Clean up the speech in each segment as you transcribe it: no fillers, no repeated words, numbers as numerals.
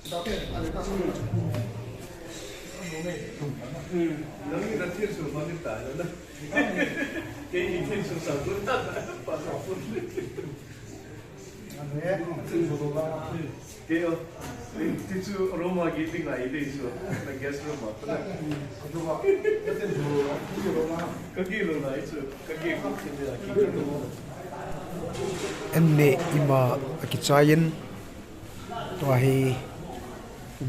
Nang natin sa manita na. Kaya itin sa sagutan para po. Ano yan? Kaya itin sa Roma giting na itin sa nag-guest Roma. Kagilo na ito. Kagilo sila. Enne ima akichayan tuahi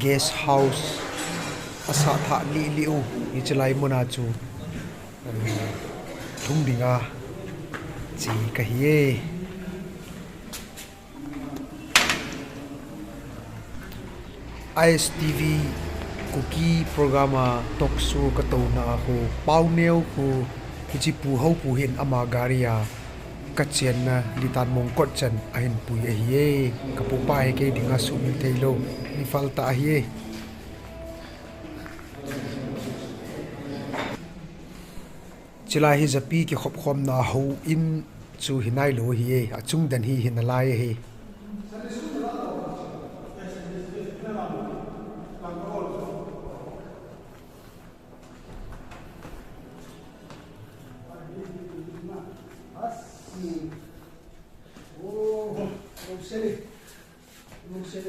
guest house asa tha li liu ni chalai mona chu thungdinga chi kahiye ISTV cookie programa toksu katona ko pauneu ko kichi pu ho pu hin ama garia kachien na litan mong kotchen ahin pui ahiye kapupai ke dinga sumi thailo ni falta ahiye chila hi zapi ki khop khom na ho in chu hinai lo hiye achung dan hi hinalai hi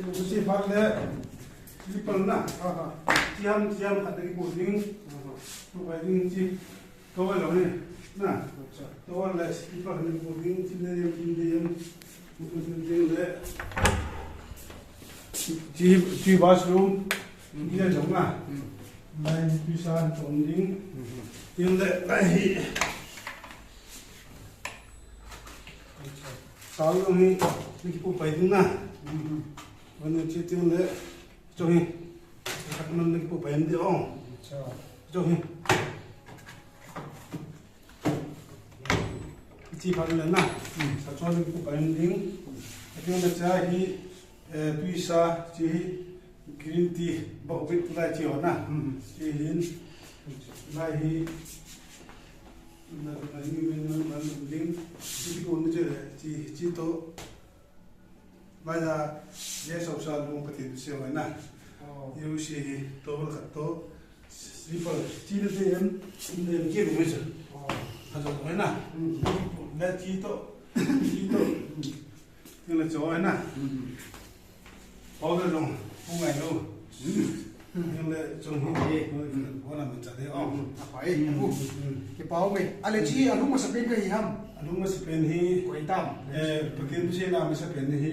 Mesti fakle lipal na, tiam ada di boding, tu boding si tawal ni, na, tawal le lipal di boding si dia mungkin le, si bathroom dia jomah, lain bisa jomding, dia le lahi, kalau ni pun baik na.วันที่ที่เลยจงขัดมันนึกปุ๊บไปมันเดียวจงที่พันเลยนะสักช่วงนึกปุ๊บไปมันดิ้งที่มันจะให้ตุยซาที่กรีนทีบอกวิทย์ไล่ที่หัวนะที่หินไล่ที่นั่นนี่มันดิ้งที่คนจะที่โตมาจากเยสาวสาวลุงปฏิบัติเสียงนะยูซีโตบขัดโตสิบที่เดียนเดียนเกี่ยวกับมันฮัลโหลไว้นะและที่โตยังละจ่อยนะพอจะลงผู้ใหญ่ลงยังละจงที่เพราะนั่นมันจะได้ออก apa ki pau me ale chi alu ma sapen ka hi ham อารมณ์มันเป็นฮี koi tam ปฏิบัติเสียงมันเป็นฮี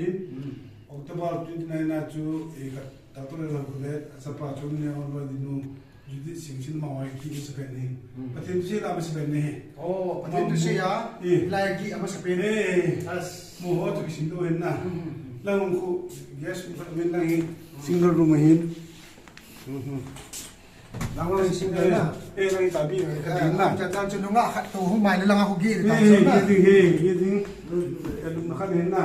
ออกตัวบอลจุดนั้นนะจูเอกตัดตัวเราเลยสปาจุดนี้เอาไว้ดินูจุดสิ่งที่มาไว้ที่มันเป็นฮีปฏิบัติเสียงมันเป็นฮี oh patin tu siya lagi ama sapen as โมโหจุดสิ่งตัวเห็นนะแล้วมันก็แยกเป็นนั่งฮีสิ่งเราดูมาเห็นนั่งเราสิ่งเราเนี่ยนั่งตาบีกันดิ้งนะ jangan cenderung khat tu hung mai lang aku gi de ta ยิ่งลุงนักเรียนนะ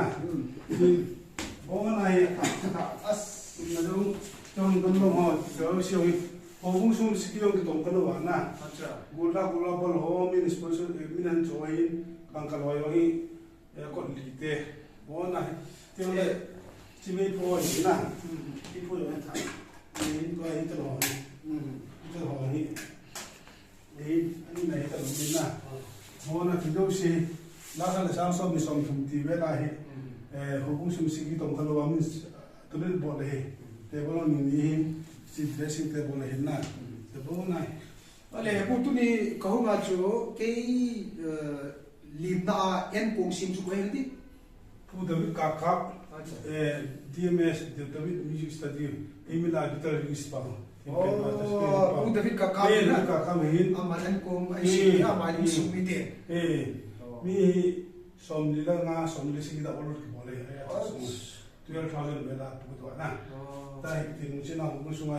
โอ้นายอัสนั่นลุงจงกำลังมาเดี๋ยวเชียวพอพุ่งสุ่มสกิลที่ตรงกันแล้วนะกุลาบอลโฮมินิสปอนเซอร์มินันจอยบังกะลอยว่าก็ลีเต้โอ้นายเที่ยวเลยที่ไม่พออีกนะที่พูดอย่างนั้นนี่ตัวนี้ตลอดตลอดนี่อันนี้ไหนตลอดนี่นะโอ้นะที่ดูสิลาคันสามสองมีสองทุ่มที่เวลาหุบสุ่มสิกิตรงกันแล้วว่ามินตัวนี้บอลเลยแต่บอลนี่สิเดซิเตบอลเลยนะแต่บอลไหน ale bu tu ni ka hunga chu ke lim na en kong sim chu ko helti ผู้ดาวิดกาคับDMS ดาวิดมิวสิกสตูดิโอเอมิลากิตาร์ลิสต์ป่ะ oh bu david ka ka นะ na กาคับเห็น aman en kong ai si ama ni sum mi te มีสมดีแล้วงาสมดีสิ่งที่เรารู้กี่บ่เลย12,000เวลาพูดว่านะแต่ที่มุชินาหุบสุงไง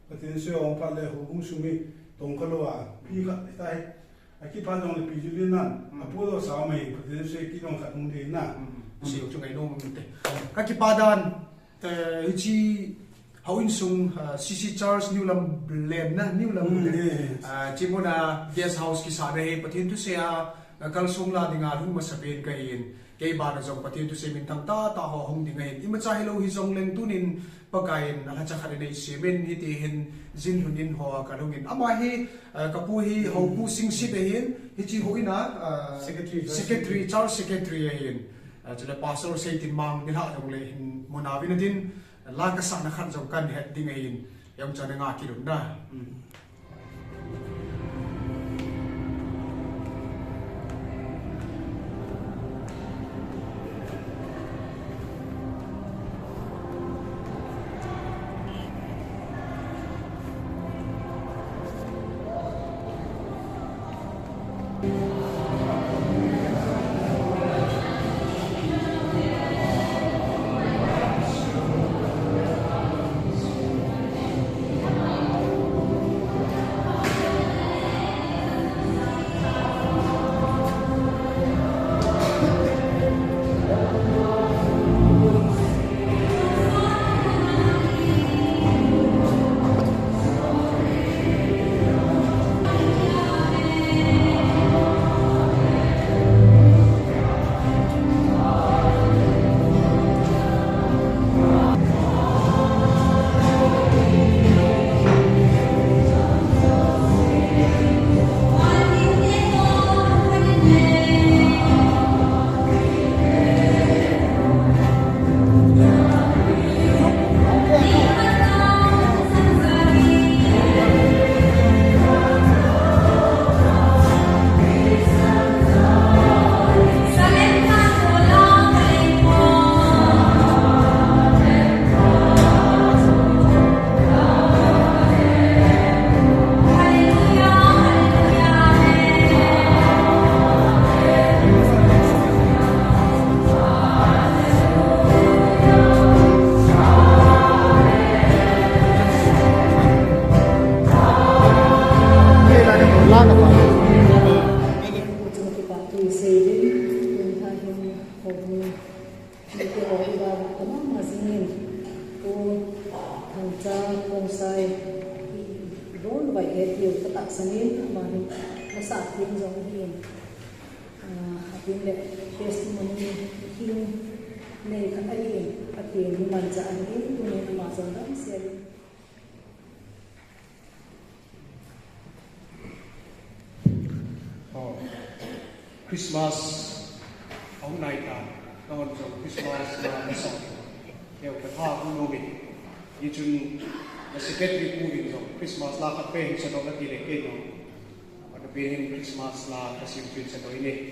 ปฏิเสธองค์พระเลหุบสุมีตรงกันว่าพี่ก็ได้คิดพันองค์ปีจุลินั่นพูดว่าสาวไม่ปฏิเสธคิดองค์ขัดมุนดีนะ si chu ngai no mi te ka ki padan te chi hawin sung cc charles new lam blend na new lam chi mo na guest house ki sa re patin tu se kal sung la dinga ru ma saben ka in ke ba na jong patin tu semin thang ta ho hong ding hen ima cha hello hi jong leng tunin pagain ala cha khare nei semen hi te hen jin hunin ho ka lungin ama hi kapu hi ho pu sing si te hin hi chi hoina secretary Charles secretary hin chale pastor sei tin mang ni ha jong le hin monavin din la ka sa na khan jong kan het ding hin yang cha na nga ki dun na Christmas ông này ta còn trong Christmas là sao theo cái thao của nô bì như chun là sự kết với cụ đình trong Christmas là các bên sẽ đón cái lễ kết đó và cái bên Christmas là cái sự kiện sẽ đón này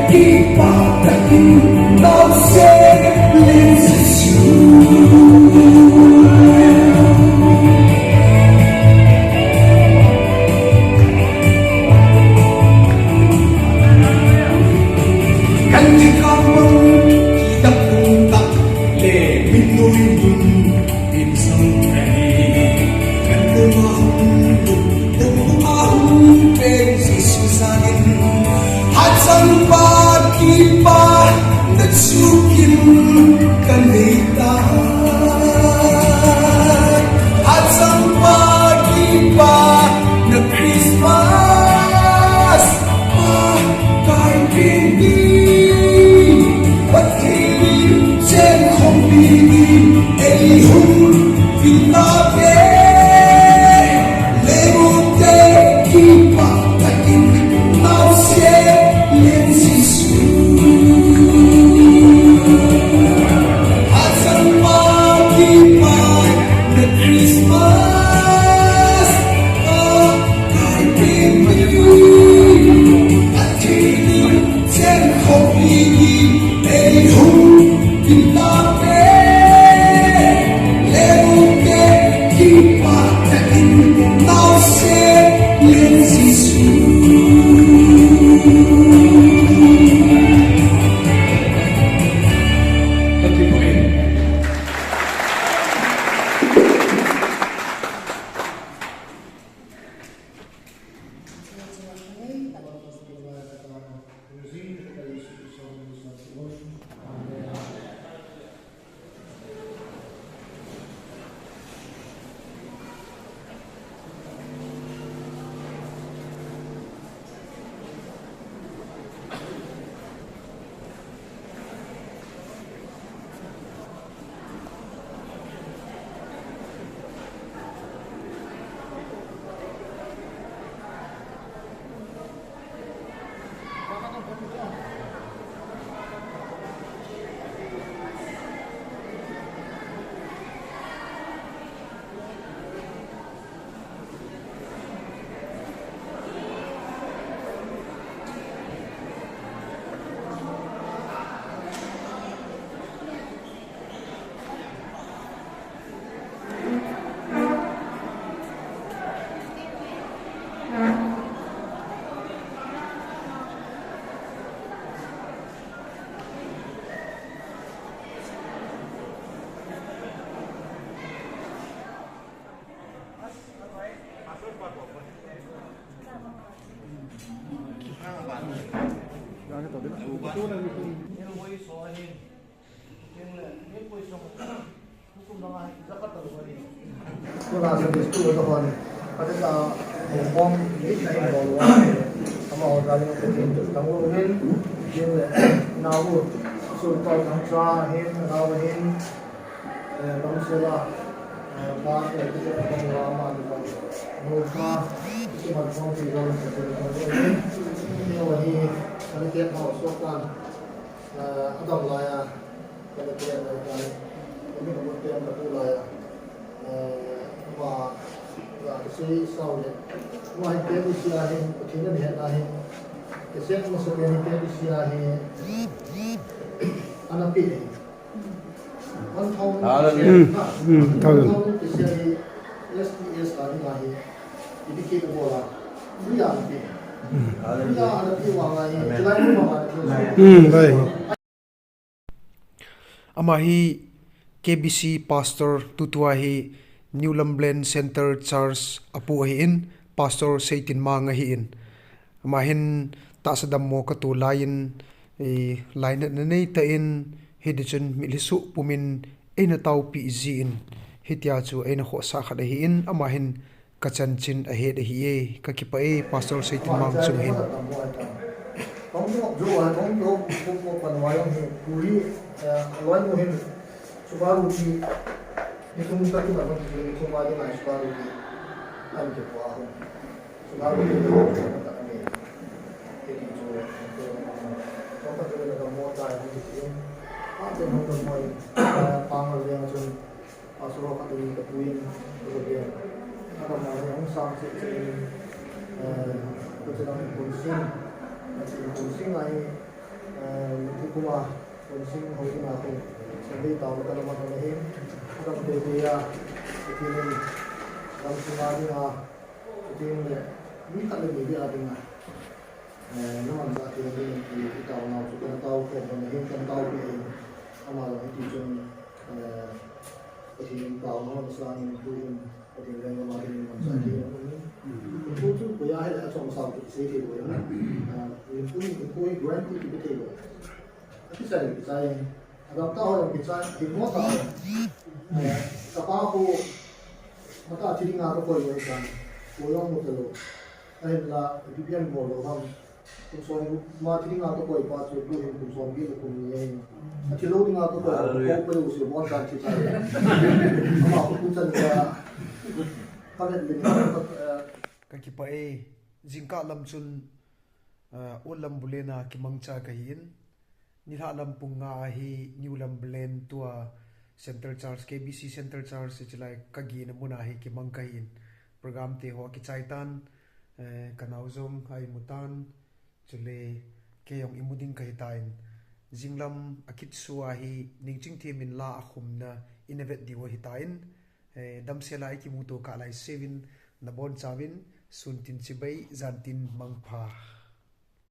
Keep nỗi buồn tìm dòng này cần tôi mong từng áo bên Giêsu gia đình hát sang ba kỳ ba đất sukin cần đi ta hát sang ba kỳ ba đất Christmas cài bên đi bất kỳ trên không đi ai hùng vì ta về lễ một thế khi bạn ta kinh nào sẽ lên Giêsu hát sang ba khi bạn the Christmas cài bên đi bất kỳ trên không đi ai hùng vì ta về lễ một thế khi bạn ta kinh nào sẽ lên Giêsu Kuna sa gusto ko doon kasi sa hong gate na yung bawa ama ko galing sa dito tanguhin yung nawo sulpa ng trahin nawahin bang sila bakit ito ang rama ng mukha ito magpong tigol sa dito ini wali kalikat mo sokan adang laya kalikat na kali ini kemudian berulaya và cái sau này ngoài cái gì là hình thì nó hiện là hình cái xét một số cái gì là hình anh đã bị anh thông cái xe đi SPS là như này thì cái cái bộ là bây giờ bị bây giờ anh đã bị vào này cái này cũng vào này đây amahi KBC pastor tutuahi New Lumblen Center Church apu hi in pastor Saitin Manga hi in mahin ta sadam mo katu lain line na nei ta in hidichun milisu pumin ena tau pi ji in hitia chu ena kho sa khada hi in amahin kachan chin a he hi e ka ki pa e pastor Saitin Mang chung hin không có dù là không có phần ngoài ông thì cúi nói một hình Subaru thì itu kita tu nak pergi cuma dia nak Subaru ni, kan kita buat. Subaru ni kita tak ni. Jadi tu, kita tu nak motor ni tu. Apa yang kita mahu pangal yang tu, asal kita ni kita puin, kita dia. Apa mahu yang sang sini, kita nak pusing, pusing lagi, itu cuma pusing hobi aku. Jadi tahu kalau macam ni, orang dia ini dalam semari ini ni tak lebih dia ada ni. Nama sahaja ini kita tahu, kita tahu kalau ni kita tahu ni amal itu cuma thì bảo nó là sao mình tôi thì lên mà thì mình sẽ thì tôi chú bây giờ là trong sau thì sẽ thì rồi mình tôi grant thì cái rồi cái sai agam tao cái sai thì nó tao các bạn mà ta chỉ ngã cái rồi cái tôi không một rồi hay là BPM bộ lo không cũng xong mà chỉ ngã cái rồi qua rồi tôi cũng xong cái cũng như chỉ lâu ngã cái rồi cũng phải uống một vài chỉ sai mà cũng chân là cái này ka ki pa e jingka lam chun olam bulena ki mangcha ka hin nilha lam punga hi new lam blen tua central charge KBC central charge se like ka gi na muna hi ki mang ka hin program te ho ki chaitan kanauzom hai mutan chule ke yong imuding ka hitain jinglam akit suwa hi ningching themin la akhumna innovate diwa hitain damsela ki muto ka lai 7 na bon chawin suntin chibai zantin mangpha